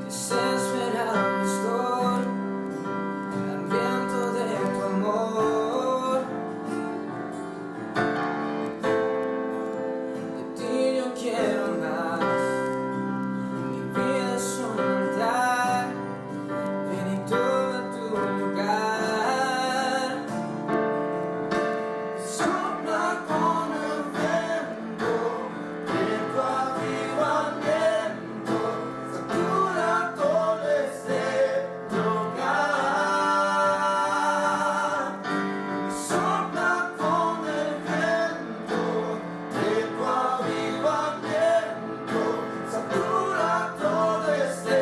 desesperado estoy, hambriento de tu amor. De ti yo quiero más, mi vida es un altar, ven y toma tu lugar. Sopla con el viento de tu avivamiento, satura todo este lugar. Sopla con el viento de tu avivamiento, satura todo este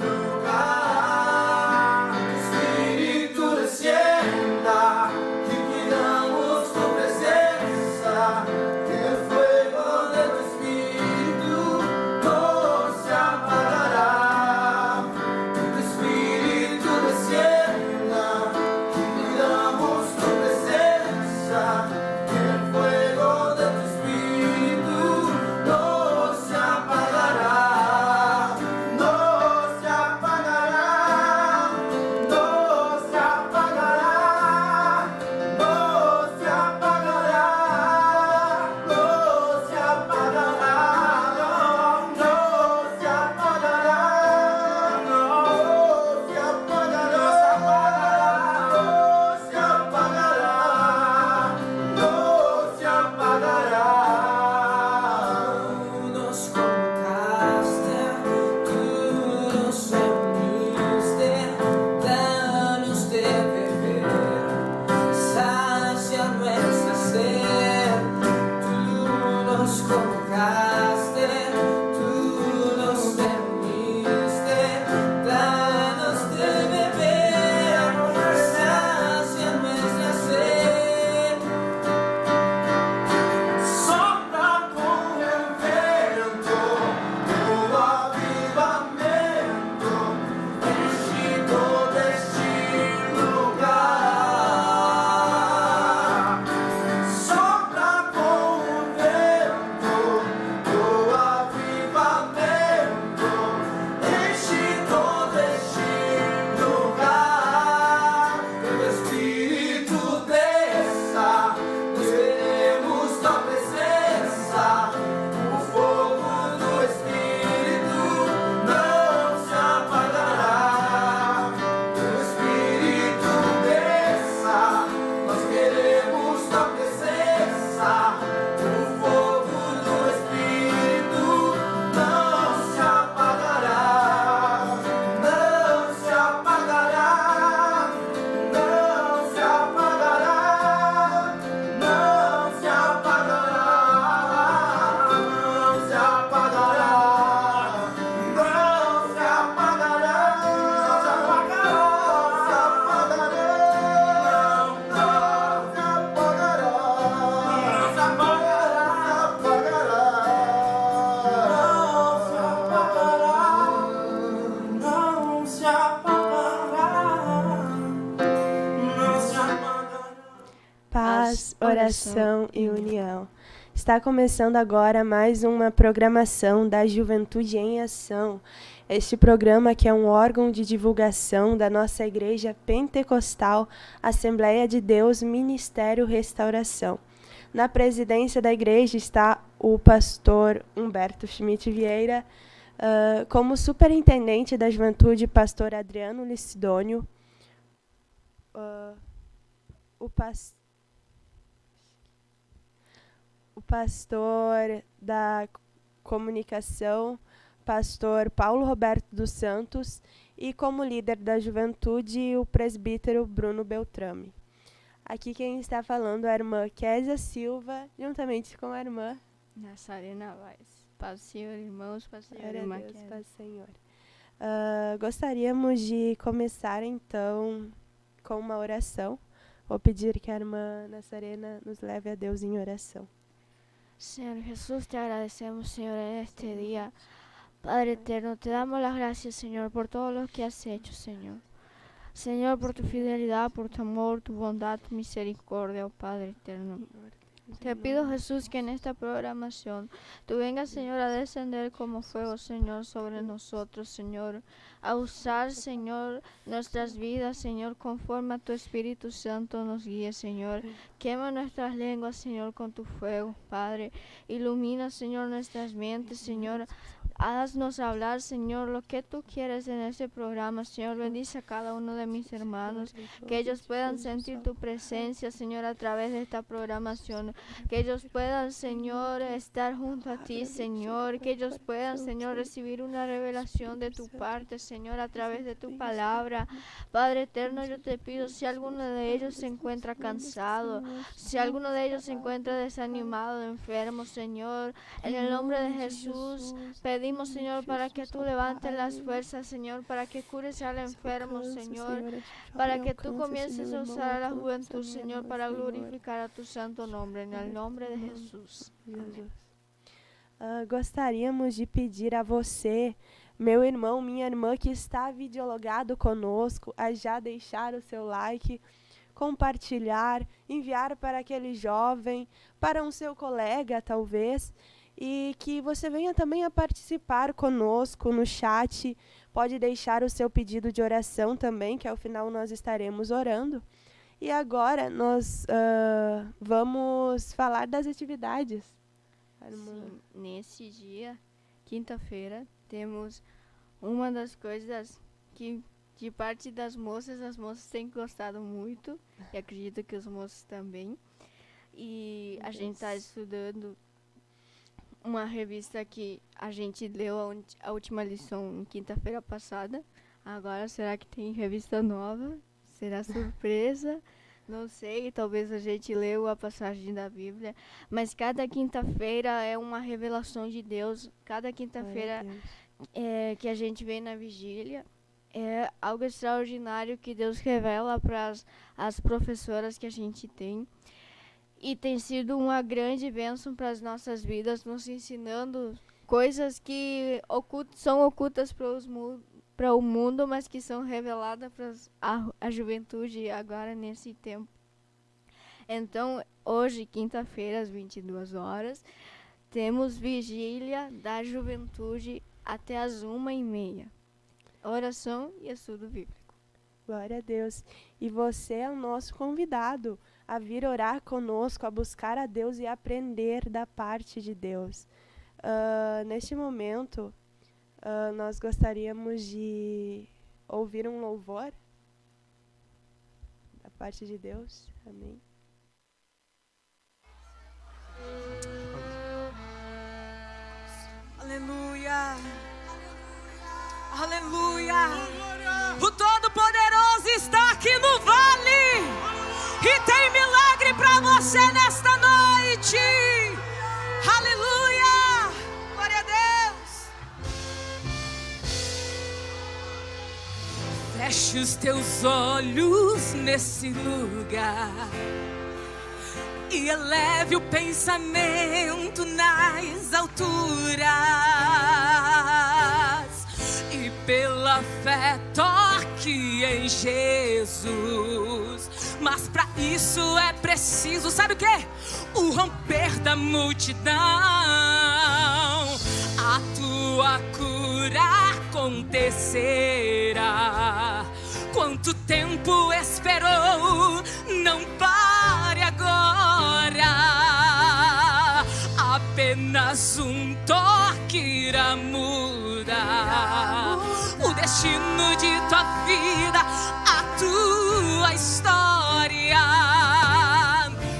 lugar. Espíritu descienda, que cuidamos tu presencia, que el fuego de tu espíritu no se apagará. Tu espíritu descienda, que cuidamos tu presencia, que el fuego de tu espíritu no se apagará. No se apagará, no se apagará, no se apagará, no se apagará, no se apagará, no se apagará, no se apagará, no se apagará. Nos convocaste, tú nos reuniste, danos de beber, sacia nuestra sed. Tú nos convocaste, tú nos reuniste, danos de beber, sacia nuestra sed. Sopla con el viento, tu avivamiento, enchido de este lugar. Sopla con el viento, tu avivamiento, enchido de este lugar. Tu espíritu desça, nós queremos tua presença. O fogo do espírito não se apagará. Tu espírito desça, nós queremos tua presença. O fogo do espírito não se apagará. Não se apagará, não se apagará, não se apagará, não se apagará, não se apagará, não se apagará. Paz, oração e união. Está começando agora mais uma programação da Juventude em Ação. Este programa que é um órgão de divulgação da nossa Igreja Pentecostal, Assembleia de Deus, Ministério Restauração. Na presidência da igreja está o pastor Humberto Schmidt Vieira, como superintendente da juventude, pastor Adriano Licidônio, o pastor da comunicação, pastor Paulo Roberto dos Santos, e como líder da juventude, o presbítero Bruno Beltrame. Aqui quem está falando é a irmã Késia Silva, juntamente com a irmã Nazarena Vaz. Paz, Senhor, irmãos, paz, Senhor, Glória a irmã Deus, Késia. paz, Senhor. Gostaríamos de começar, então, com uma oração. Vou pedir que a irmã Nazarena nos leve a Deus em oração. Señor Jesús, te agradecemos, Señor, en este día. Padre eterno, te damos las gracias, Señor, por todo lo que has hecho, Señor. Señor, por tu fidelidad, por tu amor, tu bondad, tu misericordia, oh Padre eterno. Te pido, Jesús, que en esta programación tú vengas, Señor, a descender como fuego, Señor, sobre nosotros, Señor. A usar, Señor, nuestras vidas, Señor, conforme a tu Espíritu Santo nos guíe, Señor. Quema nuestras lenguas, Señor, con tu fuego, Padre. Ilumina, Señor, nuestras mentes, Señor. Haznos hablar, Señor, lo que tú quieres en este programa. Señor, bendice a cada uno de mis hermanos, que ellos puedan sentir tu presencia, Señor, a través de esta programación. Que ellos puedan, Señor, estar junto a ti, Señor. Que ellos puedan, Señor, recibir una revelación de tu parte, Señor, a través de tu palabra. Padre eterno, yo te pido, si alguno de ellos se encuentra cansado, si alguno de ellos se encuentra desanimado, enfermo, Señor, en el nombre de Jesús, pedimos, Señor, para que tú levantes las fuerzas, Señor, para que cures al enfermo, Señor, para que tú comiences a usar a la juventud, Señor, para glorificar a tu santo nombre, en el nombre de Jesús. Gostaríamos de pedir a você, meu irmão, minha irmã, que está videologado conosco, a já deixar o seu like, compartilhar, enviar para aquele jovem, para um seu colega, talvez, e que você venha também a participar conosco no chat. Pode deixar o seu pedido de oração também, que ao final nós estaremos orando. E agora nós vamos falar das atividades. Sim, nesse dia, quinta-feira, temos uma das coisas que, de parte das moças, as moças têm gostado muito, e acredito que os moços também. E a gente está estudando uma revista que a gente leu a última lição em quinta-feira passada. Agora, será que tem revista nova? Será surpresa? Não sei, talvez a gente leu a passagem da Bíblia. Mas cada quinta-feira é uma revelação de Deus. Cada quinta-feira que a gente vem na vigília é algo extraordinário que Deus revela para as professoras que a gente tem. E tem sido uma grande bênção para as nossas vidas, nos ensinando coisas que são ocultas para o mundo, mas que são reveladas para a juventude agora nesse tempo. Então, hoje, quinta-feira, às 22 horas, temos vigília da juventude até às 1h30. Oração e estudo bíblico. Glória a Deus. E você é o nosso convidado a vir orar conosco, a buscar a Deus e aprender da parte de Deus. Neste momento, nós gostaríamos de ouvir um louvor da parte de Deus. Amém. Aleluia. Aleluia. O Todo-Poderoso está aqui no vale. E tem milagre para você nesta noite. Aleluia. Glória a Deus. Feche os teus olhos nesse lugar e eleve o pensamento nas alturas. E pela fé toque em Jesus. Mas para isso é preciso, sabe o quê? O romper da multidão. A tua cura acontecerá. Quanto tempo esperou? Não pare agora. Apenas um toque irá mudar o destino de tua vida, a tua história.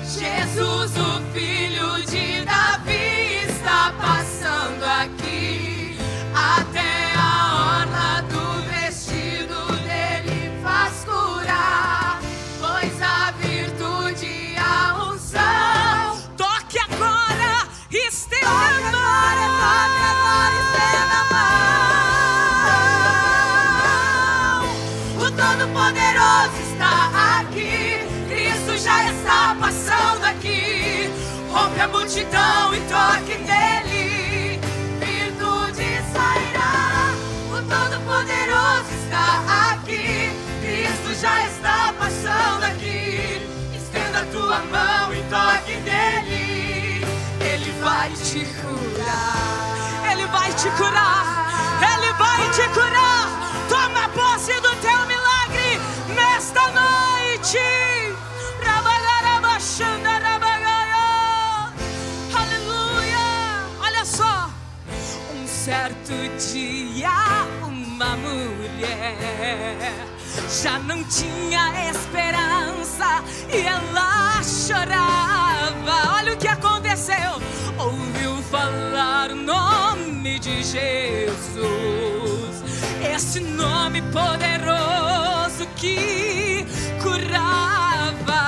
Jesus, o filho de Davi, está passando aqui. Até a orla do vestido dele faz curar, pois a virtude e a unção. Toque agora, estenda a mão. O Todo-Poderoso está aqui. Cristo já está passando aqui. Rompe a multidão e toque nele. Virtude sairá. O Todo-Poderoso está aqui. Cristo já está passando aqui. Estenda a tua mão e toque nele. te curar. Ele vai te curar. Toma posse do teu milagre nesta noite. Aleluia. Olha só. Um certo dia, uma mulher já não tinha esperança e ela chorava. Olha o que aconteceu. Ouviu falar o nome de Jesus, esse nome poderoso que curava.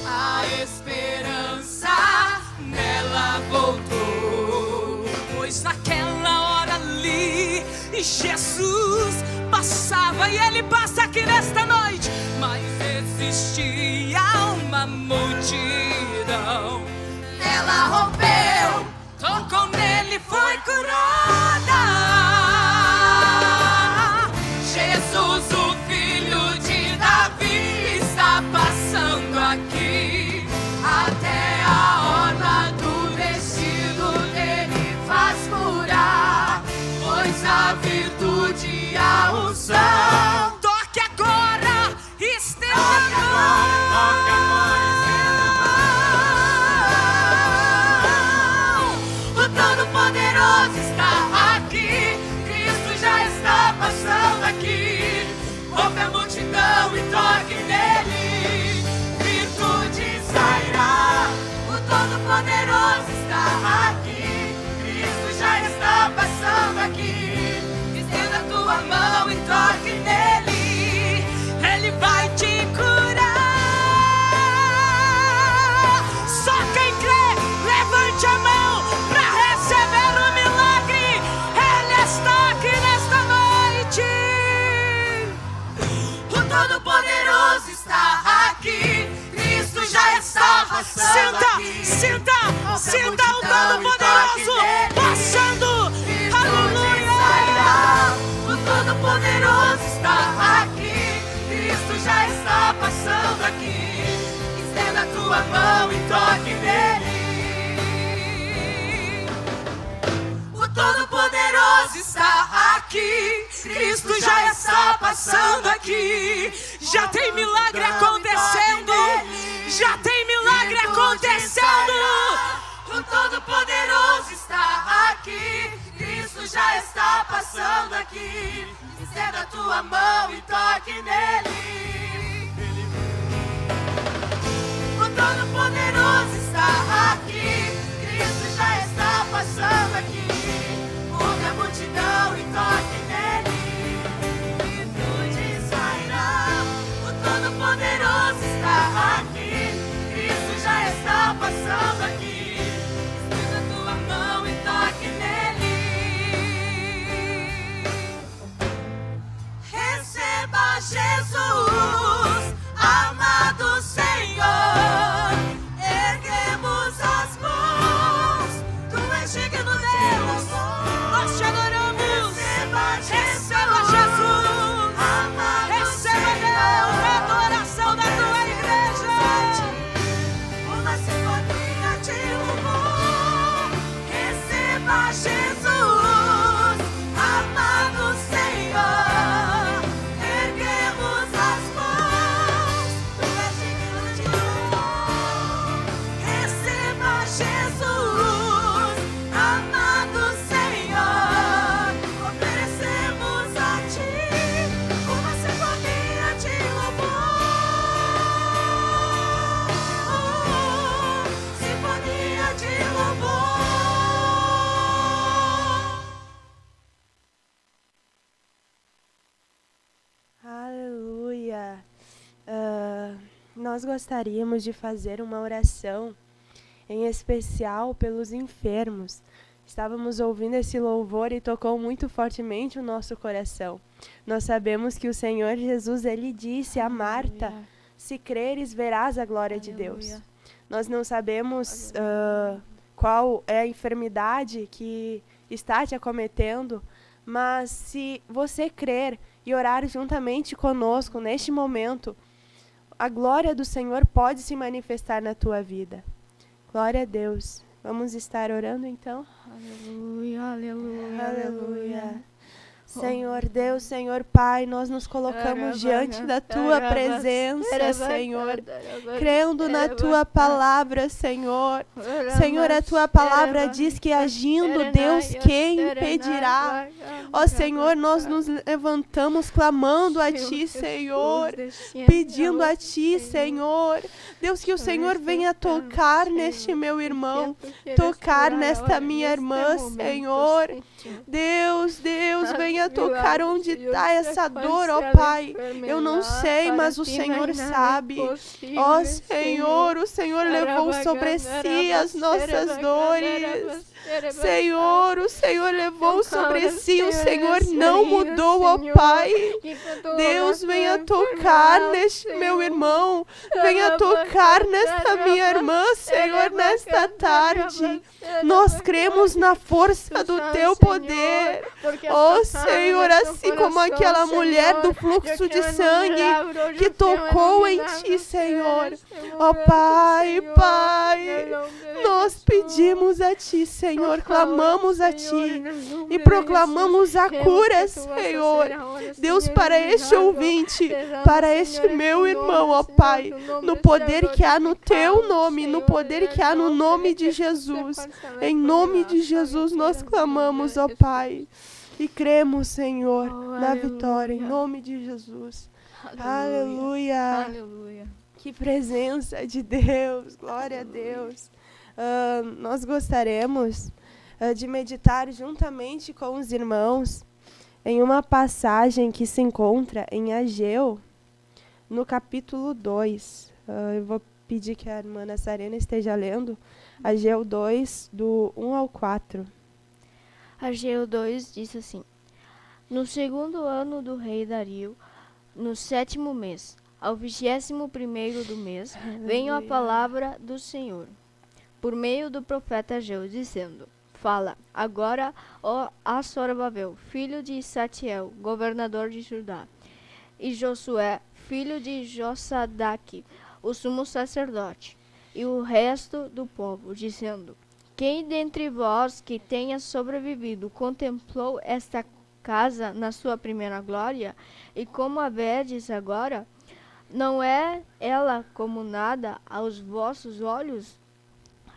A esperança nela voltou, pois naquela hora ali Jesus passava, e Ele passa aqui nesta noite. Mas existia uma multidão. Ela rompeu, tocou nele, foi curada. Jesus, o filho de Davi, está passando aqui. Até a orla do vestido dele faz curar, pois a virtude e a unção. Toque agora, estenda a mão. O Todo-Poderoso está aqui. Cristo já está passando aqui. Rompe a multidão e toque nele. Virtude sairá. O Todo-Poderoso está aqui. Cristo já está passando aqui. Estenda a tua mão e toque nele. Ele vai te curar. Só quem crê, levante a mão para receber o milagre. Ele está aqui nesta noite. O Todo-Poderoso está aqui. Cristo já está passando aqui. Sinta o Todo-Poderoso passando. Aleluia. O Todo-Poderoso está aqui. Cristo já está passando aqui. Estenda a tua mão e toque nele. O Todo-Poderoso está aqui. Cristo já está passando aqui. Já tem milagre acontecendo. Já tem milagre acontecendo. O Todo-Poderoso está aqui. Cristo já está passando aqui. Estenda a tua mão e toque nele. O Todo-Poderoso está aqui. Cristo já está passando aqui. Ouve a multidão e toque nele. Virtude sairá. O Todo-Poderoso está aqui. Cristo já está passando aqui. Estenda a tua mão e toque nele. Receba Jesus, amado Senhor. Erguemos as mãos. Tu és digno, Deus. Nós te adoramos. Receba Jesus, amado receba, Deus, a adoração da tua igreja. Uma sinfonia de louvor. Receba Jesus, amado Senhor. Erguemos as mãos. Tu és digno de louvor. Receba Jesus, amado Senhor. Oferecemos a ti uma sinfonia de louvor. Sinfonia de louvor. Aleluia. Nós gostaríamos de fazer uma oração, em especial pelos enfermos. Estávamos ouvindo esse louvor e tocou muito fortemente o nosso coração. Nós sabemos que o Senhor Jesus, Ele disse a Marta, se creres, verás a glória de Deus. Nós não sabemos qual é a enfermidade que está te acometendo, mas se você crer e orar juntamente conosco neste momento, a glória do Senhor pode se manifestar na tua vida. Glória a Deus. Vamos estar orando então? Aleluia, aleluia, Aleluia. Senhor Deus, Senhor Pai, nós nos colocamos diante da Tua presença, Senhor, crendo na Tua palavra, Senhor. Senhor, a Tua palavra diz que agindo Deus, quem impedirá? Ó Senhor, nós nos levantamos clamando a Ti, Senhor, pedindo a Ti, Senhor. Deus, que o Senhor venha tocar neste meu irmão, tocar nesta minha irmã, Senhor. Deus, venha tocar onde está essa dor, ó Pai. Eu não sei, mas o Senhor sabe. Ó Senhor, o Senhor levou sobre si as nossas dores. Senhor, o Senhor levou sobre si, o Senhor não mudou, ó Pai. Deus, venha tocar neste meu irmão, venha tocar nesta minha irmã, Senhor, nesta tarde. Nós cremos na força do Teu poder. Ó Senhor, assim como aquela mulher do fluxo de sangue que tocou em Ti, Senhor. Ó Pai, nós pedimos a Ti, Senhor, clamamos a Ti e proclamamos a cura, Senhor. Deus, para este ouvinte, para este meu irmão, ó Pai, no poder que há no Teu nome, no poder que há no nome de Jesus. Em nome de Jesus nós clamamos, ó Pai, e cremos, Senhor, na vitória, em nome de Jesus. Aleluia. Aleluia. Que presença de Deus, glória a Deus. Nós gostaríamos de meditar juntamente com os irmãos em uma passagem que se encontra em Ageu, no capítulo 2. Eu vou pedir que a irmã Nassarena esteja lendo Ageu 2, do 1 ao 4. Ageu 2 diz assim: No segundo ano do rei Dario, no 7º mês, ao 21º do mês, veio a palavra do Senhor, por meio do profeta Ageu, dizendo: Fala agora, ó a Zorobabel, filho de Satiel, governador de Judá, e Josué, filho de Josadaque, o sumo sacerdote, e o resto do povo, dizendo: Quem dentre vós que tenha sobrevivido contemplou esta casa na sua primeira glória? E como a vedes agora, não é ela como nada aos vossos olhos?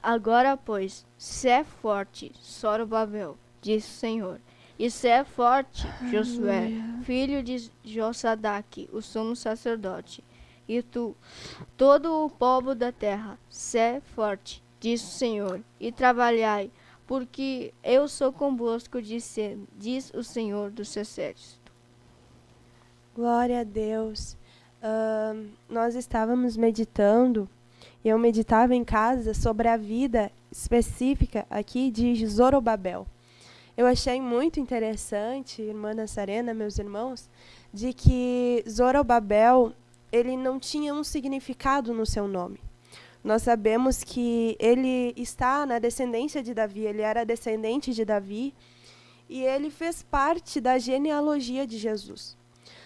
Agora, pois, sê forte, Zorobabel, diz o Senhor, e sê forte, Josué, filho de Josadaque, o sumo sacerdote, e tu, todo o povo da terra, sê forte, diz o Senhor, e trabalhai, porque eu sou convosco, diz o Senhor dos Exércitos. Glória a Deus. Nós estávamos meditando, e eu meditava em casa sobre a vida específica aqui de Zorobabel. Eu achei muito interessante, irmã Nassarena, meus irmãos, de que Zorobabel, ele não tinha um significado no seu nome. Nós sabemos que ele está na descendência de Davi, ele era descendente de Davi, e ele fez parte da genealogia de Jesus.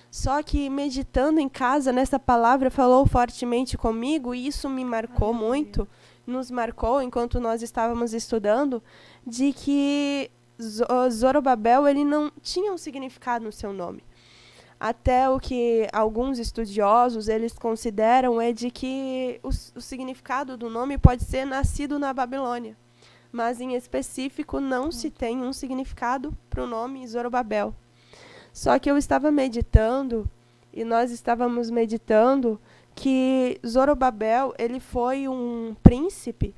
Só que meditando em casa, nessa palavra falou fortemente comigo, e isso me marcou muito, nos marcou enquanto nós estávamos estudando, de que Zorobabel, ele não tinha um significado no seu nome. Até o que alguns estudiosos eles consideram é de que o significado do nome pode ser nascido na Babilônia, mas em específico não se tem um significado para o nome Zorobabel. Só que eu estava meditando, e nós estávamos meditando, que Zorobabel, ele foi um príncipe,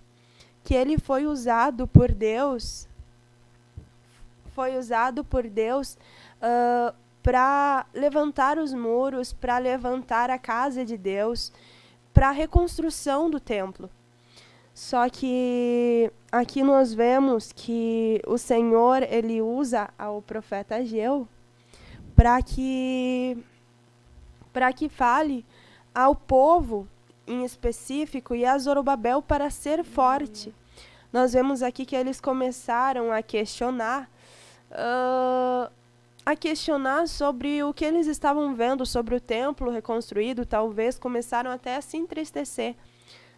que ele foi usado por Deus, para levantar os muros, para levantar a casa de Deus, para a reconstrução do templo. Só que aqui nós vemos que o Senhor, ele usa o profeta Ageu para que fale ao povo em específico e a Zorobabel para ser forte. Nós vemos aqui que eles começaram a questionar sobre o que eles estavam vendo sobre o templo reconstruído, talvez começaram até a se entristecer.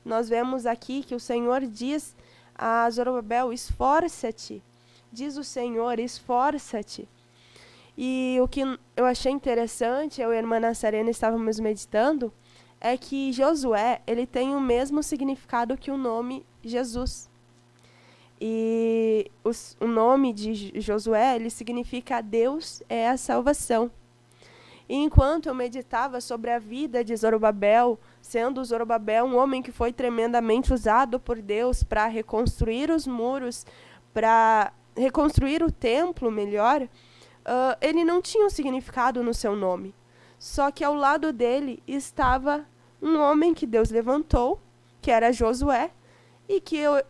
Nós vemos aqui que o Senhor diz a Zorobabel: esforça-te, diz o Senhor, esforça-te. E o que eu achei interessante, eu e a irmã Nassarena estávamos meditando, é que Josué, ele tem o mesmo significado que o nome Jesus. E o nome de Josué, ele significa Deus é a salvação. E enquanto eu meditava sobre a vida de Zorobabel, sendo Zorobabel um homem que foi tremendamente usado por Deus para reconstruir os muros, para reconstruir o templo melhor, ele não tinha um significado no seu nome. Só que ao lado dele estava um homem que Deus levantou, que era Josué, e que eu,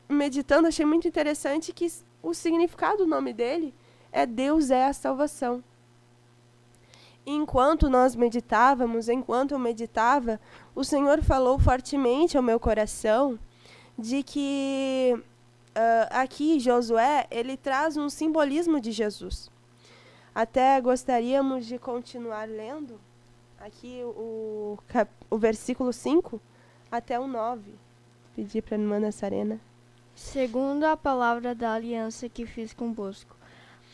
meditando, achei muito interessante que o significado do nome dele é Deus é a salvação. Enquanto eu meditava, o Senhor falou fortemente ao meu coração de que aqui Josué, ele traz um simbolismo de Jesus. Até gostaríamos de continuar lendo aqui o versículo 5 até o 9. Pedir para a irmã Nassarena. Segundo a palavra da aliança que fiz convosco,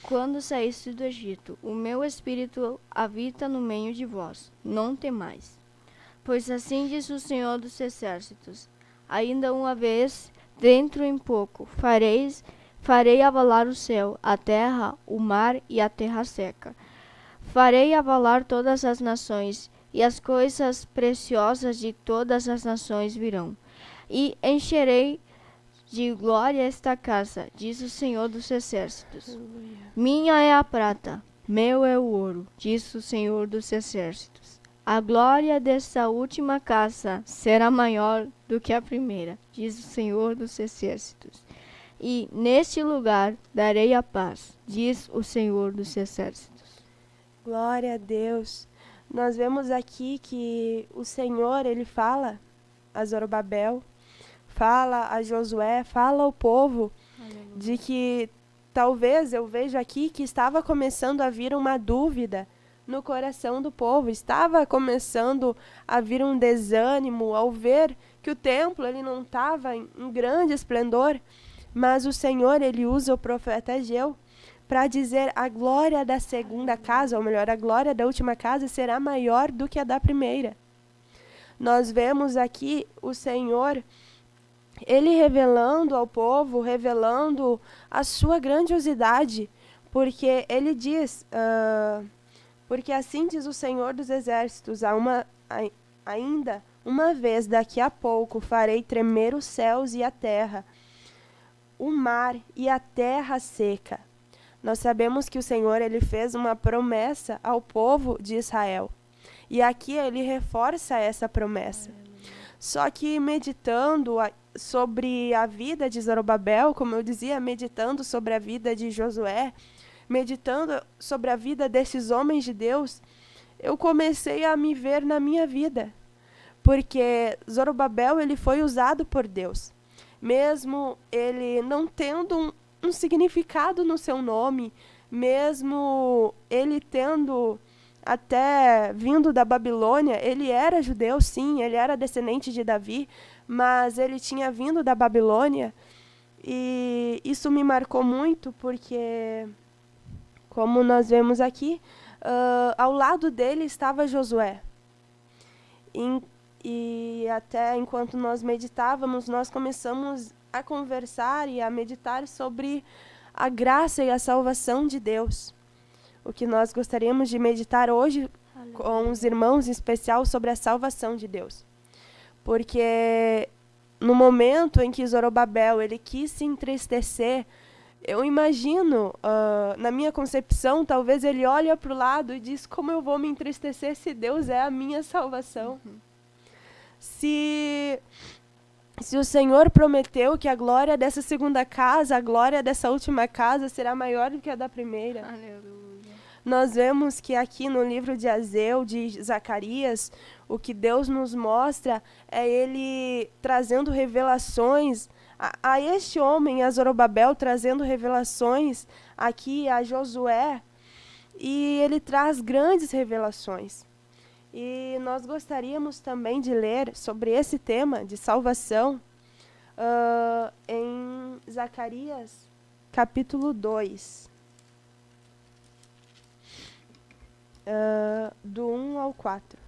quando saíste do Egito, o meu espírito habita no meio de vós. Não temais. Pois assim diz o Senhor dos Exércitos: ainda uma vez, dentro em pouco, farei abalar o céu, a terra, o mar e a terra seca. Farei abalar todas as nações, e as coisas preciosas de todas as nações virão. E encherei de glória esta casa, diz o Senhor dos Exércitos. Minha é a prata, meu é o ouro, diz o Senhor dos Exércitos. A glória desta última casa será maior do que a primeira, diz o Senhor dos Exércitos. E neste lugar darei a paz, diz o Senhor dos Exércitos. Glória a Deus. Nós vemos aqui que o Senhor, ele fala a Zorobabel, fala a Josué, fala ao povo, de que talvez eu vejo aqui que estava começando a vir uma dúvida no coração do povo, estava começando a vir um desânimo ao ver que o templo ele não estava em grande esplendor, mas o Senhor ele usa o profeta Ageu para dizer: a glória da segunda casa, ou melhor, a glória da última casa será maior do que a da primeira. Nós vemos aqui o Senhor ele revelando ao povo, revelando a sua grandiosidade, porque ele diz, porque assim diz o Senhor dos Exércitos, ainda uma vez daqui a pouco farei tremer os céus e a terra, o mar e a terra seca. Nós sabemos que o Senhor ele fez uma promessa ao povo de Israel, e aqui ele reforça essa promessa. Só que meditando sobre a vida de Zorobabel, como eu dizia, meditando sobre a vida de Josué, meditando sobre a vida desses homens de Deus, eu comecei a me ver na minha vida. Porque Zorobabel ele foi usado por Deus. Mesmo ele não tendo um significado no seu nome, mesmo ele tendo até vindo da Babilônia, ele era judeu, sim, ele era descendente de Davi, mas ele tinha vindo da Babilônia, e isso me marcou muito, porque, como nós vemos aqui, ao lado dele estava Josué. E até enquanto nós meditávamos, nós começamos a conversar e a meditar sobre a graça e a salvação de Deus. O que nós gostaríamos de meditar hoje com os irmãos, em especial, sobre a salvação de Deus. Porque no momento em que Zorobabel ele quis se entristecer, eu imagino, na minha concepção, talvez ele olha para o lado e diz: como eu vou me entristecer se Deus é a minha salvação? Se o Senhor prometeu que a glória dessa segunda casa, a glória dessa última casa será maior do que a da primeira. Aleluia. Nós vemos que aqui no livro de Ageu, de Zacarias, o que Deus nos mostra é ele trazendo revelações a este homem, a Zorobabel, trazendo revelações aqui a Josué, e ele traz grandes revelações. E nós gostaríamos também de ler sobre esse tema de salvação, em Zacarias, capítulo 2, do 1 ao 4.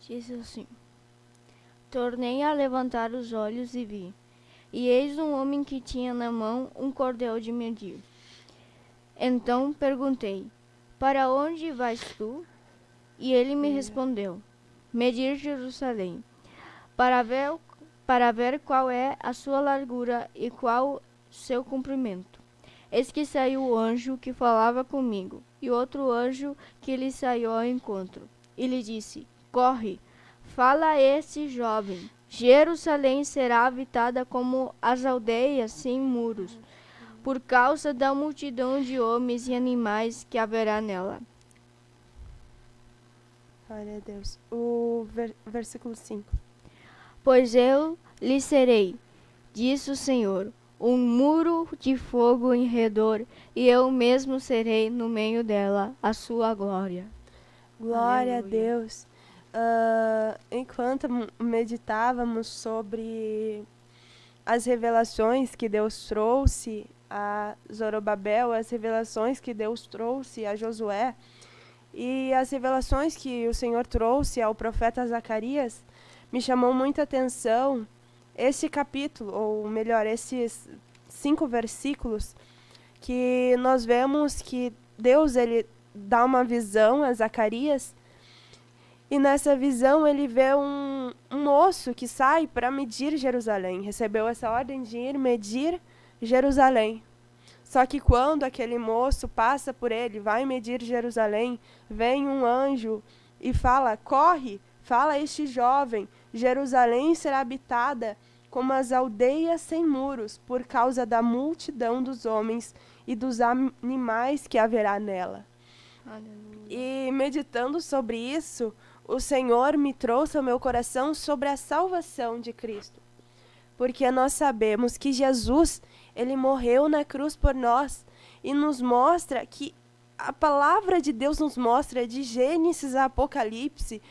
Diz assim: Tornei a levantar os olhos e vi, e eis um homem que tinha na mão um cordel de medir. Então perguntei: Para onde vais tu? E ele me respondeu: Medir Jerusalém, para ver qual é a sua largura e qual seu comprimento. Eis que saiu o anjo que falava comigo, e outro anjo que lhe saiu ao encontro, e lhe disse: Corre, fala a esse jovem: Jerusalém será habitada como as aldeias sem muros, por causa da multidão de homens e animais que haverá nela. Glória a Deus. O versículo 5. Pois eu lhe serei, diz o Senhor, um muro de fogo em redor, e eu mesmo serei no meio dela a sua glória. Glória Aleluia. a Deus. Enquanto meditávamos sobre as revelações que Deus trouxe a Zorobabel, as revelações que Deus trouxe a Josué e as revelações que o Senhor trouxe ao profeta Zacarias, me chamou muita atenção esse capítulo, ou melhor, esses 5 versículos, que nós vemos que Deus ele dá uma visão a Zacarias, e nessa visão ele vê um moço que sai para medir Jerusalém. Recebeu essa ordem de ir medir Jerusalém. Só que quando aquele moço passa por ele, vai medir Jerusalém, vem um anjo e fala: corre, fala a este jovem, Jerusalém será habitada como as aldeias sem muros, por causa da multidão dos homens e dos animais que haverá nela. Aleluia. E meditando sobre isso, o Senhor me trouxe ao meu coração sobre a salvação de Cristo. Porque nós sabemos que Jesus, ele morreu na cruz por nós e nos mostra que a palavra de Deus nos mostra de Gênesis a Apocalipse,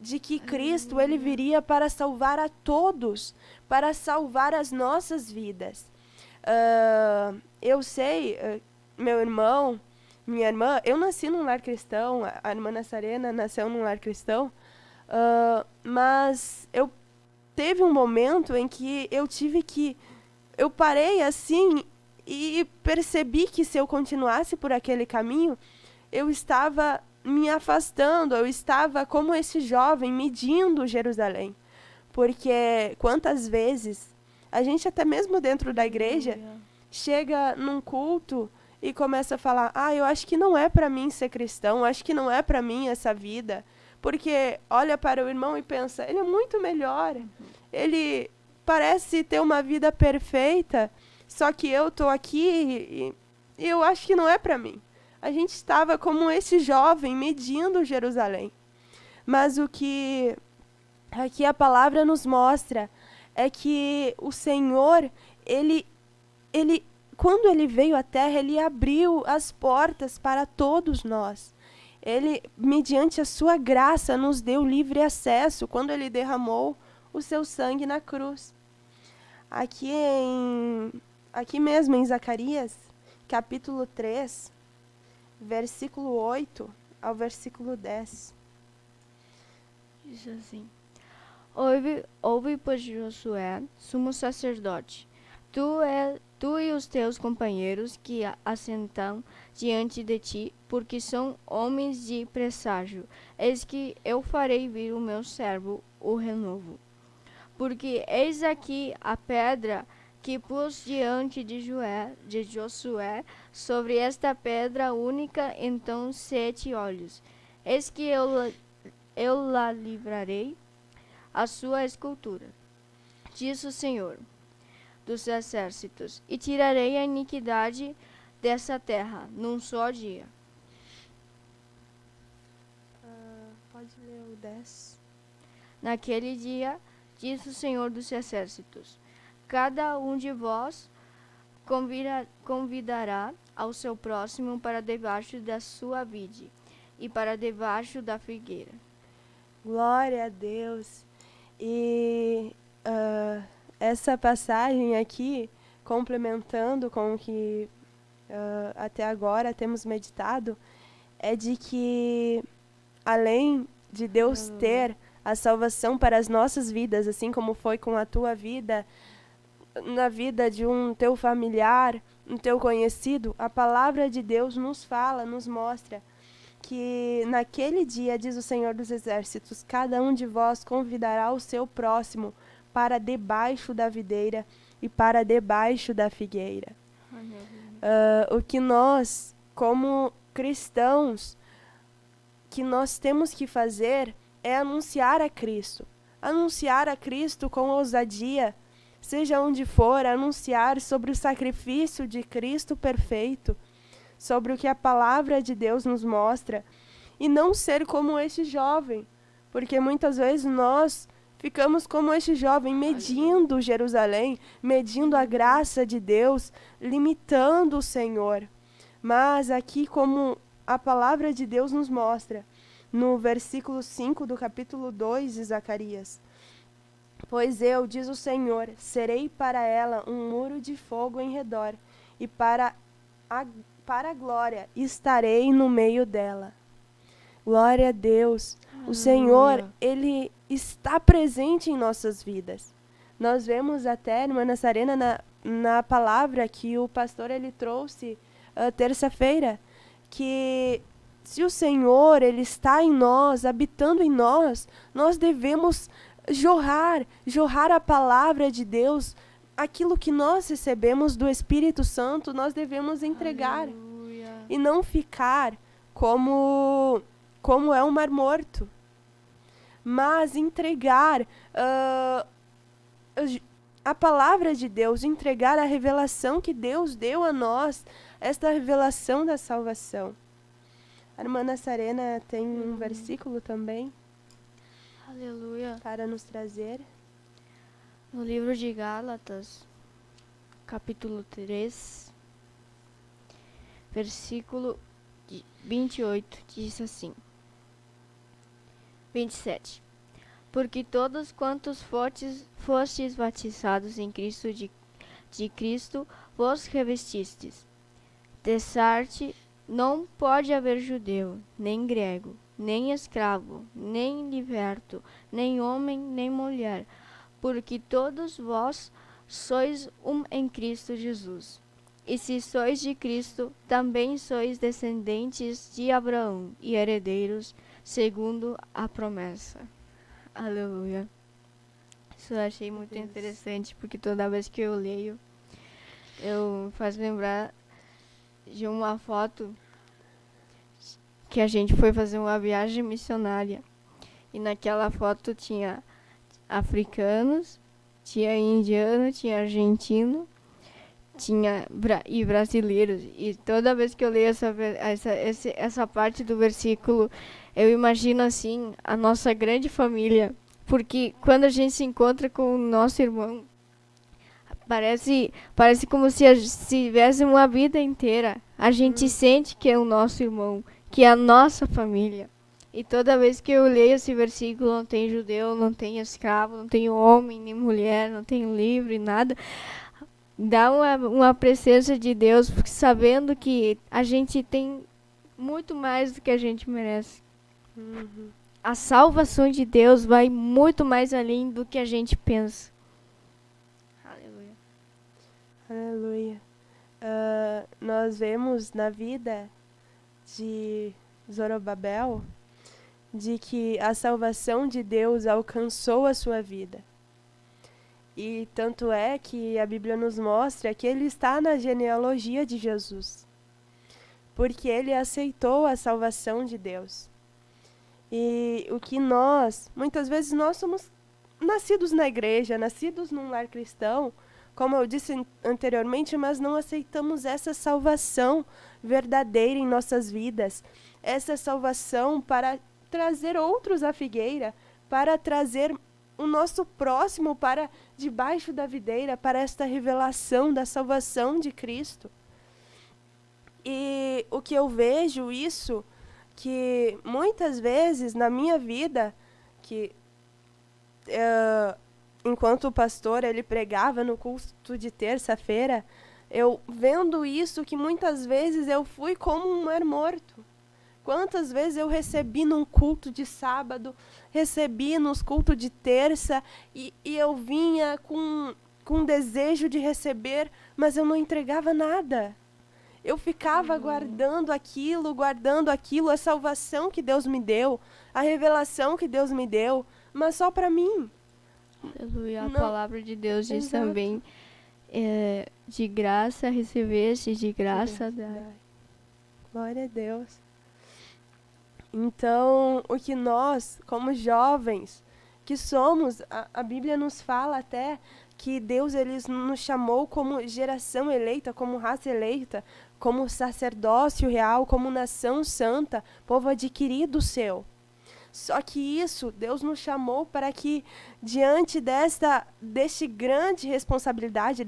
de que Cristo ele viria para salvar a todos, para salvar as nossas vidas. Eu sei, meu irmão, minha irmã, eu nasci num lar cristão, a irmã Nazarena nasceu num lar cristão, mas teve um momento em que eu parei assim e percebi que se eu continuasse por aquele caminho, eu estava me afastando, eu estava como esse jovem medindo Jerusalém. Porque quantas vezes a gente até mesmo dentro da igreja chega num culto e começa a falar: eu acho que não é para mim ser cristão, acho que não é para mim essa vida. Porque olha para o irmão e pensa: ele é muito melhor, ele parece ter uma vida perfeita, só que eu estou aqui e eu acho que não é para mim. A gente estava como esse jovem medindo Jerusalém. Mas o que aqui a palavra nos mostra é que o Senhor, ele quando ele veio à terra, ele abriu as portas para todos nós. Ele, mediante a sua graça, nos deu livre acesso quando ele derramou o seu sangue na cruz. Aqui mesmo em Zacarias, capítulo 3, versículo 8 ao versículo 10. Diz assim: Ouve, pois, Josué, sumo sacerdote, tu e os teus companheiros que assentam diante de ti, porque são homens de presságio. Eis que eu farei vir o meu servo, o renovo. Porque eis aqui a pedra que pus diante de Josué, sobre esta pedra única, então 7 olhos. Eis que eu la livrarei a sua escultura, diz o Senhor dos exércitos, e tirarei a iniquidade dessa terra num só dia. Pode ler o 10. Naquele dia, diz o Senhor dos exércitos, cada um de vós convidará ao seu próximo para debaixo da sua vide e para debaixo da figueira. Glória a Deus. E essa passagem aqui, complementando com o que até agora temos meditado, é de que, além de Deus ter a salvação para as nossas vidas, assim como foi com a tua vida, na vida de um teu familiar, um teu conhecido, a palavra de Deus nos fala, nos mostra que naquele dia, diz o Senhor dos Exércitos, cada um de vós convidará o seu próximo para debaixo da videira e para debaixo da figueira. O que nós, como cristãos, que nós temos que fazer é anunciar a Cristo. Anunciar a Cristo com ousadia, seja onde for, anunciar sobre o sacrifício de Cristo perfeito, sobre o que a palavra de Deus nos mostra, e não ser como este jovem, porque muitas vezes nós ficamos como este jovem, medindo Jerusalém, medindo a graça de Deus, limitando o Senhor. Mas aqui, como a palavra de Deus nos mostra, no versículo 5 do capítulo 2 de Zacarias: pois eu, diz o Senhor, serei para ela um muro de fogo em redor, e para a glória estarei no meio dela. Glória a Deus. O Senhor, Ele está presente em nossas vidas. Nós vemos até, irmã Nazarena, na palavra que o pastor ele trouxe terça-feira, que se o Senhor ele está em nós, habitando em nós, nós devemos jorrar a palavra de Deus. Aquilo que nós recebemos do Espírito Santo, nós devemos entregar. Aleluia. E não ficar como é um mar morto. Mas entregar a palavra de Deus, entregar a revelação que Deus deu a nós, esta revelação da salvação. A irmã Nazarena tem um versículo também. Aleluia. Para nos trazer. No livro de Gálatas, capítulo 3, versículo 28, diz assim: 27. Porque todos quantos fostes batizados em Cristo de Cristo, vos revestistes. Dessarte não pode haver judeu, nem grego, nem escravo, nem liberto, nem homem, nem mulher, porque todos vós sois um em Cristo Jesus. E se sois de Cristo, também sois descendentes de Abraão e herdeiros segundo a promessa. Aleluia. Isso eu achei muito interessante, porque toda vez que eu leio, eu faz lembrar de uma foto que a gente foi fazer uma viagem missionária. E naquela foto tinha africanos, tinha indiano, tinha argentino, tinha e brasileiros. E toda vez que eu leio essa parte do versículo, eu imagino assim a nossa grande família, porque quando a gente se encontra com o nosso irmão, parece como se tivesse uma vida inteira. A gente sente que é o nosso irmão, que é a nossa família. E toda vez que eu leio esse versículo, não tem judeu, não tem escravo, não tem homem, nem mulher, não tem livre, nada. Dá uma presença de Deus, sabendo que a gente tem muito mais do que a gente merece. Uhum. A salvação de Deus vai muito mais além do que a gente pensa. Aleluia. Aleluia. Nós vemos na vida de Zorobabel de que a salvação de Deus alcançou a sua vida. E tanto é que a Bíblia nos mostra que ele está na genealogia de Jesus, porque ele aceitou a salvação de Deus. E o que muitas vezes nós somos nascidos na igreja, nascidos num lar cristão, como eu disse anteriormente, mas não aceitamos essa salvação verdadeira em nossas vidas, essa salvação para trazer outros à figueira, para trazer o nosso próximo para debaixo da videira, para esta revelação da salvação de Cristo. E o que eu vejo isso, que muitas vezes na minha vida, que enquanto o pastor ele pregava no culto de terça-feira, eu vendo isso, que muitas vezes eu fui como um mar morto. Quantas vezes eu recebi num culto de sábado, recebi nos cultos de terça, e eu vinha com desejo de receber, mas eu não entregava nada. Eu ficava guardando aquilo, a salvação que Deus me deu, a revelação que Deus me deu, mas só para mim. Aleluia. A palavra de Deus diz também, de graça recebeste, de graça dai. Glória a Deus. Então, o que nós, como jovens, que somos, a Bíblia nos fala até que Deus ele nos chamou como geração eleita, como raça eleita, como sacerdócio real, como nação santa, povo adquirido seu. Só que isso, Deus nos chamou para que, diante desta grande responsabilidade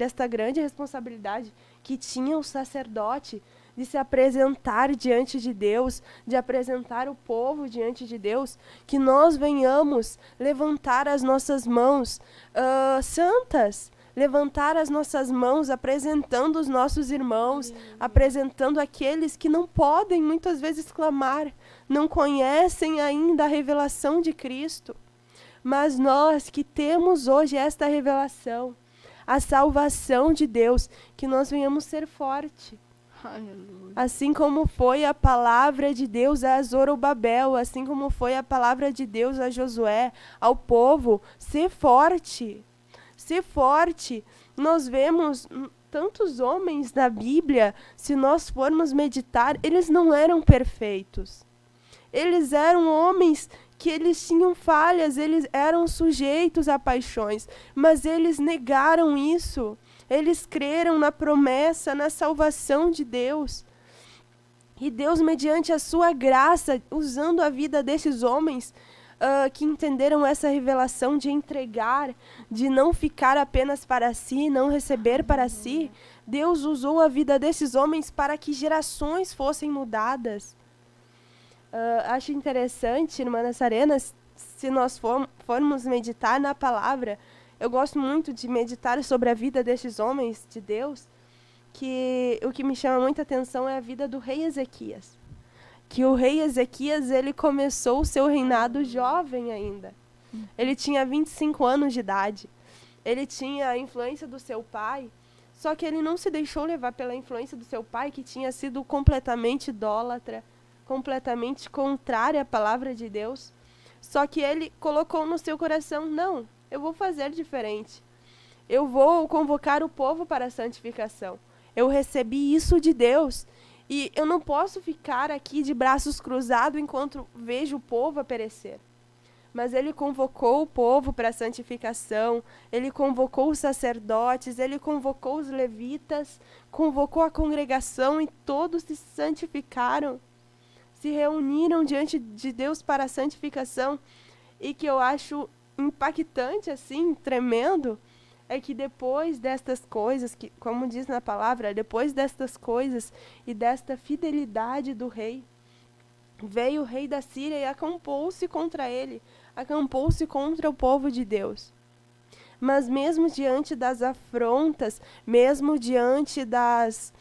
que tinha o sacerdote, de se apresentar diante de Deus, de apresentar o povo diante de Deus, que nós venhamos levantar as nossas mãos santas, levantar as nossas mãos apresentando os nossos irmãos, apresentando aqueles que não podem muitas vezes clamar, não conhecem ainda a revelação de Cristo. Mas nós que temos hoje esta revelação, a salvação de Deus, que nós venhamos ser fortes. Aleluia. Assim como foi a palavra de Deus a Zorobabel, assim como foi a palavra de Deus a Josué, ao povo, ser forte. Ser forte. Nós vemos tantos homens da Bíblia, se nós formos meditar, eles não eram perfeitos. Eles eram homens que eles tinham falhas, eles eram sujeitos a paixões, mas eles negaram isso. Eles creram na promessa, na salvação de Deus. E Deus, mediante a sua graça, usando a vida desses homens que entenderam essa revelação de entregar, de não ficar apenas para si, não receber para si, Deus usou a vida desses homens para que gerações fossem mudadas. Acho interessante, irmã Nassarena, se nós formos meditar na palavra. Eu gosto muito de meditar sobre a vida desses homens de Deus, que o que me chama muita atenção é a vida do rei Ezequias. Que o rei Ezequias, ele começou o seu reinado jovem ainda. Ele tinha 25 anos de idade. Ele tinha a influência do seu pai, só que ele não se deixou levar pela influência do seu pai, que tinha sido completamente idólatra, completamente contrária à palavra de Deus. Só que ele colocou no seu coração, não, eu vou fazer diferente. Eu vou convocar o povo para a santificação. Eu recebi isso de Deus. E eu não posso ficar aqui de braços cruzados enquanto vejo o povo a perecer. Mas ele convocou o povo para a santificação. Ele convocou os sacerdotes. Ele convocou os levitas. Convocou a congregação e todos se santificaram. Se reuniram diante de Deus para a santificação. E que eu acho impactante, assim, tremendo, é que depois destas coisas, que, como diz na palavra, depois destas coisas e desta fidelidade do rei, veio o rei da Síria e acampou-se contra ele, acampou-se contra o povo de Deus. Mas mesmo diante das afrontas, mesmo diante das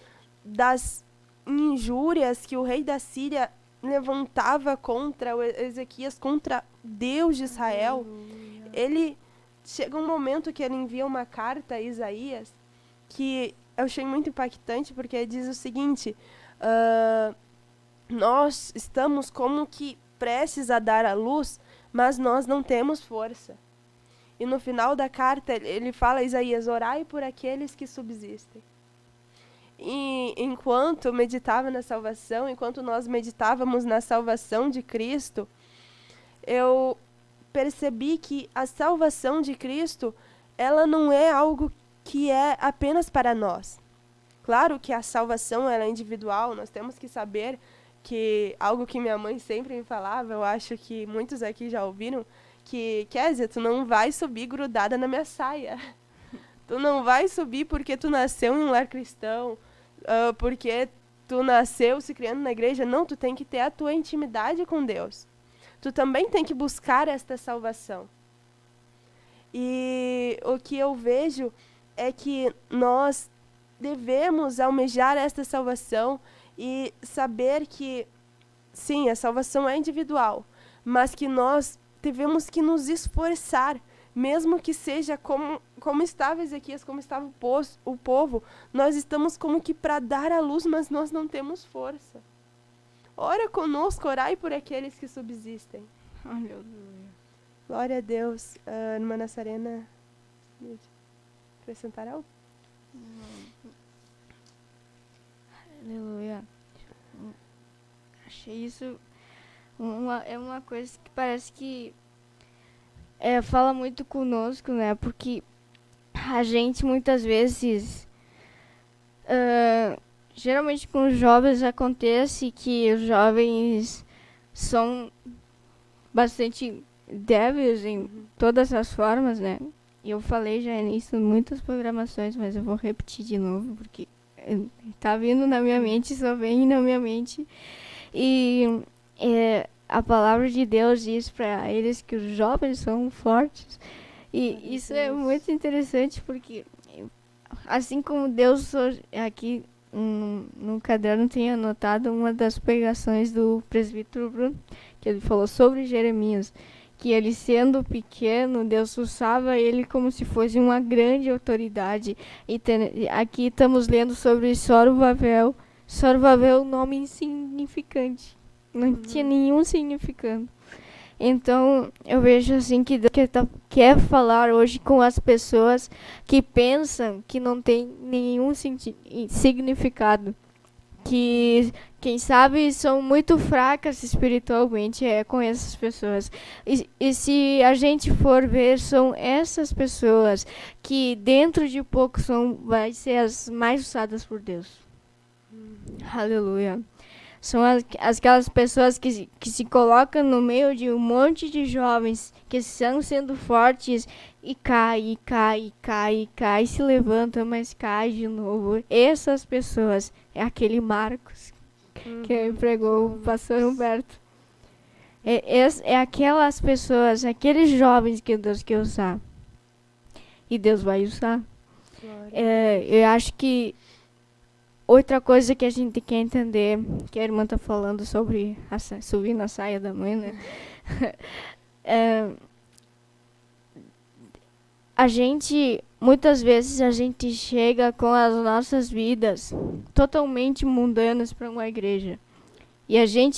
injúrias que o rei da Síria levantava contra o Ezequias, contra Deus de Israel, ele chega um momento que ele envia uma carta a Isaías, que eu achei muito impactante, porque diz o seguinte, nós estamos como que prestes a dar à luz, mas nós não temos força. E no final da carta ele fala a Isaías, orai por aqueles que subsistem. E enquanto eu meditava na salvação, enquanto nós meditávamos na salvação de Cristo, eu percebi que a salvação de Cristo, ela não é algo que é apenas para nós. Claro que a salvação ela é individual, nós temos que saber que algo que minha mãe sempre me falava, eu acho que muitos aqui já ouviram, que, Kézia, tu não vai subir grudada na minha saia. Tu não vai subir porque tu nasceu em um lar cristão, porque tu nasceu se criando na igreja. Não, tu tem que ter a tua intimidade com Deus. Tu também tem que buscar esta salvação. E o que eu vejo é que nós devemos almejar esta salvação e saber que, sim, a salvação é individual, mas que nós devemos que nos esforçar, mesmo que seja como estava Ezequias, como estava o povo, nós estamos como que para dar a luz, mas nós não temos força. Ora conosco, orai por aqueles que subsistem. Aleluia. Glória a Deus. Irmã Nassarena, acrescentar algo? Aleluia. Achei isso uma coisa que parece que fala muito conosco, né? Porque a gente muitas vezes, geralmente com os jovens acontece que os jovens são bastante débeis em todas as formas, né? E eu falei já nisso em muitas programações, mas eu vou repetir de novo, porque tá vindo na minha mente, só vem na minha mente. E a palavra de Deus diz para eles que os jovens são fortes. E isso é muito interessante, porque assim como Deus aqui no caderno tem anotado uma das pregações do presbítero Bruno, que ele falou sobre Jeremias, que ele sendo pequeno, Deus usava ele como se fosse uma grande autoridade. E aqui estamos lendo sobre Zorobabel. Zorobabel, nome insignificante, não tinha nenhum significado. Então eu vejo assim que Deus quer falar hoje com as pessoas que pensam que não tem nenhum significado, que quem sabe são muito fracas espiritualmente, com essas pessoas. E se a gente for ver, são essas pessoas que dentro de pouco vai ser as mais usadas por Deus. Aleluia. São aquelas pessoas que se colocam no meio de um monte de jovens que estão sendo fortes e cai, se levanta, mas cai de novo. Essas pessoas é aquele Marcos que pregou o pastor Humberto. É aquelas pessoas, aqueles jovens que Deus quer usar. E Deus vai usar. Eu acho que outra coisa que a gente quer entender, que a irmã está falando sobre subir na saia da mãe, né? Muitas vezes a gente chega com as nossas vidas totalmente mundanas para uma igreja. E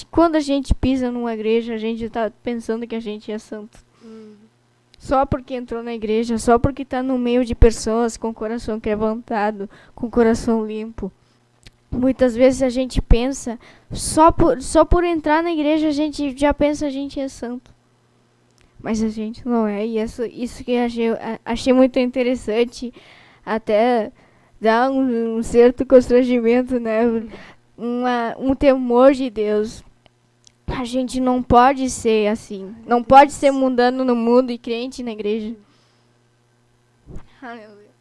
quando a gente pisa numa igreja, a gente está pensando que a gente é santo. Só porque entrou na igreja, só porque está no meio de pessoas com o coração quebrantado, com o coração limpo. Muitas vezes a gente pensa, só por entrar na igreja a gente já pensa a gente é santo. Mas a gente não é. E isso que eu achei muito interessante, até dá um certo constrangimento, né? Um temor de Deus. A gente não pode ser assim. Não pode ser mundano no mundo e crente na igreja. Aleluia.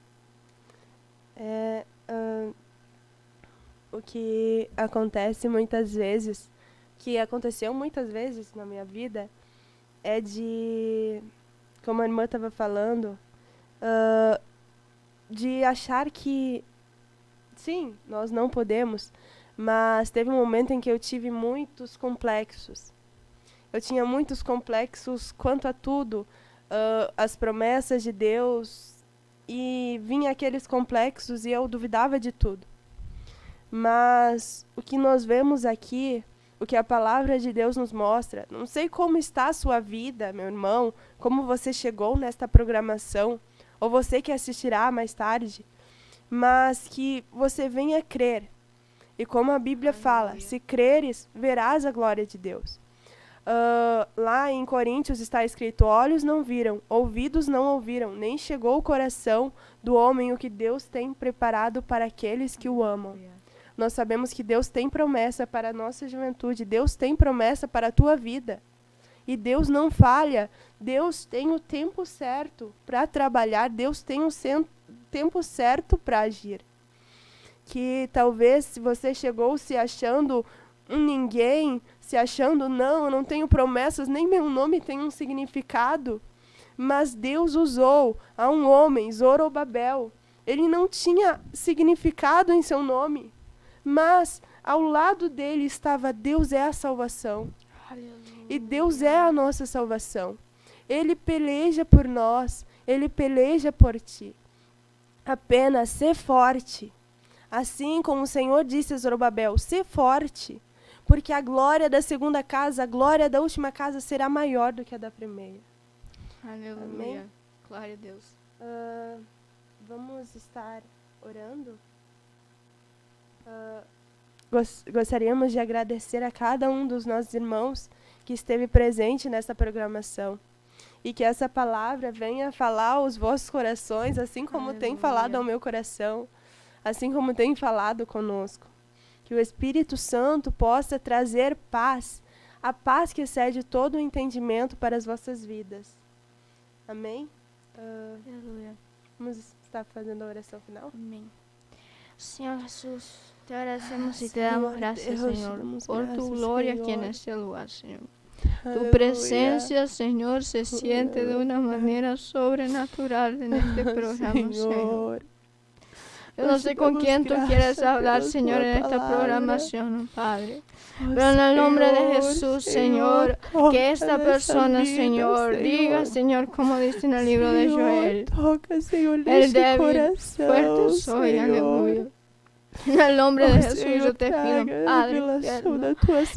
O que acontece muitas vezes, que aconteceu muitas vezes na minha vida, é de, como a irmã estava falando, de achar que, sim, nós não podemos, mas teve um momento em que eu tive muitos complexos. Eu tinha muitos complexos quanto a tudo, as promessas de Deus, e vinha aqueles complexos e eu duvidava de tudo. Mas o que nós vemos aqui, o que a palavra de Deus nos mostra, não sei como está a sua vida, meu irmão, como você chegou nesta programação, ou você que assistirá mais tarde, mas que você venha crer. E como a Bíblia fala, se creres, verás a glória de Deus. Lá em Coríntios está escrito, olhos não viram, ouvidos não ouviram, nem chegou o coração do homem o que Deus tem preparado para aqueles que o amam. Nós sabemos que Deus tem promessa para a nossa juventude, Deus tem promessa para a tua vida. E Deus não falha, Deus tem o tempo certo para trabalhar, Deus tem o tempo certo para agir. Que talvez se você chegou se achando um ninguém, se achando, não, eu não tenho promessas, nem meu nome tem um significado, Mas Deus usou a um homem, Zorobabel. Ele não tinha significado em seu nome, mas ao lado dele estava Deus é a salvação. Aleluia. E Deus é a nossa salvação. Ele peleja por nós, Ele peleja por ti. Apenas ser forte. Assim como o Senhor disse a Zorobabel, ser forte, porque a glória da segunda casa, a glória da última casa será maior do que a da primeira. Aleluia. Amém? Glória a Deus. Vamos estar orando? Gostaríamos de agradecer a cada um dos nossos irmãos que esteve presente nessa programação. E que essa palavra venha falar aos vossos corações, assim como tem falado ao meu coração, assim como tem falado conosco. Que o Espírito Santo possa trazer paz, a paz que excede todo o entendimento para as vossas vidas. Amém? Aleluia. Vamos estar fazendo a oração final? Amém. Senhor Jesus, te agradecemos y te damos gracias, Señor, por tu gloria aquí en este lugar, Señor. Tu presencia, Señor, se siente de una manera sobrenatural en este programa, Señor. Yo no sé con quién tú quieres hablar, Señor, en esta programación, Padre. Pero en el nombre de Jesús, Señor, que esta persona, Señor, diga, Señor, como dice en el libro de Joel, el débil, fuerte soy, aleluya. En el nombre de Jesús yo te pido, Padre,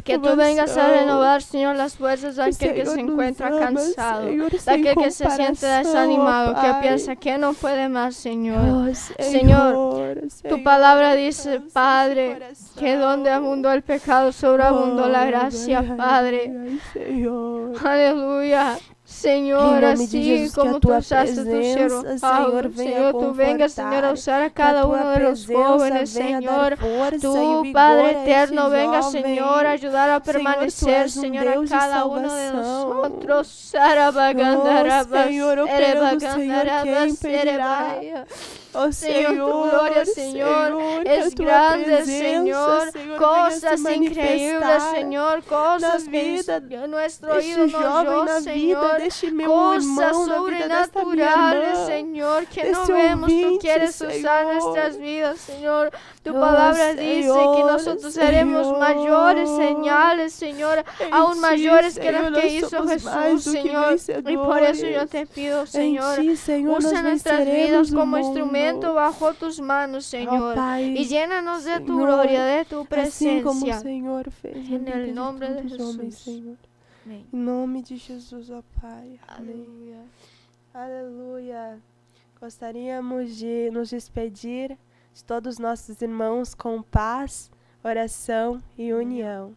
que tú vengas a renovar, Señor, las fuerzas de aquel que se encuentra cansado, de aquel que se siente desanimado, que piensa que no puede más, Señor. Señor, tu palabra dice, Padre, que donde abundó el pecado, sobreabundó la gracia, Padre. Aleluya. Señor, así como tú usaste a tu siervo Pablo, Señor, tú vengas, Señor, a usar a cada uno de los jóvenes, Señor. Tú, Padre eterno, venga, Señor, a ayudar a permanecer, Señor, a cada uno de nosotros. Señor, tu gloria, Señor, es grande, Señor, cosas increíbles, Señor, cosas que nuestro oído no oyó, Señor, cosas sobrenaturales, Señor, que no vemos. Tú quieres usar nuestras vidas, Señor. Tu palabra dice que nosotros seremos mayores señales, Señor, aún mayores que las que hizo Jesús, Señor. Y por eso yo te pido, Señor, usa nuestras vidas como instrumento bajo tus manos, Señor, y llénanos de tu gloria, de tu presencia. En el nombre de Jesús. Em nome de Jesus, ó Pai. Aleluia. Aleluia. Gostaríamos de nos despedir de todos os nossos irmãos com paz, oração e união.